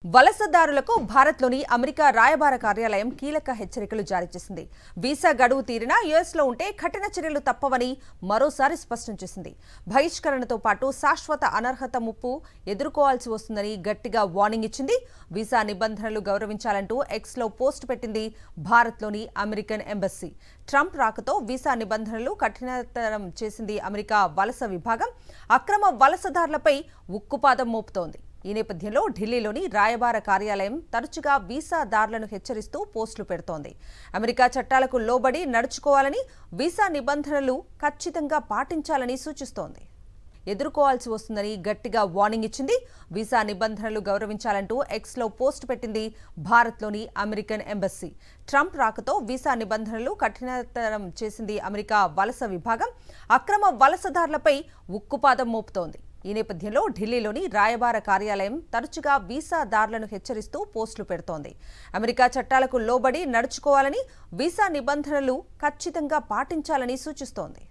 వలసదారులకు భారత్లోని అమెరికా రాయబార కార్యాలయం కీలక హెచ్చరికలు జారీ చేసింది. వీసా గడువు తీరిన యుఎస్లో ఉంటే కఠిన చర్యలు తప్పవని మరోసారి స్పష్టం చేసింది. బహిష్కరణతో పాటు శాశ్వత అనర్హత ముప్పు ఎదుర్కోవాల్సి వస్తుందని గట్టిగా వార్నింగ్ ఇచ్చింది. వీసా నిబంధనలు గౌరవించాలంటూ ఎక్స్లో పోస్ట్ పెట్టింది భారత్లోని అమెరికన్ ఎంబసీ. ట్రంప్ రాకతో వీసా నిబంధనలు కఠినతరం చేసింది అమెరికా వలస విభాగం. అక్రమ వలసదారులపై ఉక్కుపాదం మోపుతోంది. ఈ నేపథ్యంలో ఢిల్లీలోని రాయబార కార్యాలయం తరచుగా వీసాదారులను హెచ్చరిస్తూ పోస్టులు పెడుతోంది. అమెరికా చట్టాలకు లోబడి నడుచుకోవాలని, వీసా నిబంధనలు ఖచ్చితంగా పాటించాలని సూచిస్తోంది. ఎదుర్కోవాల్సి వస్తుందని గట్టిగా వార్నింగ్ ఇచ్చింది. వీసా నిబంధనలు గౌరవించాలంటూ ఎక్స్లో పోస్ట్ పెట్టింది భారత్లోని అమెరికన్ ఎంబసీ. ట్రంప్ రాకతో వీసా నిబంధనలు కఠినతరం చేసింది అమెరికా వలస విభాగం. అక్రమ వలసదారులపై ఉక్కుపాదం మోపుతోంది. ఈ నేపథ్యంలో ఢిల్లీలోని రాయబార కార్యాలయం తరచుగా వీసాదారులను హెచ్చరిస్తూ పోస్టులు పెడుతోంది. అమెరికా చట్టాలకు లోబడి నడుచుకోవాలని, వీసా నిబంధనలు ఖచ్చితంగా పాటించాలని సూచిస్తోంది.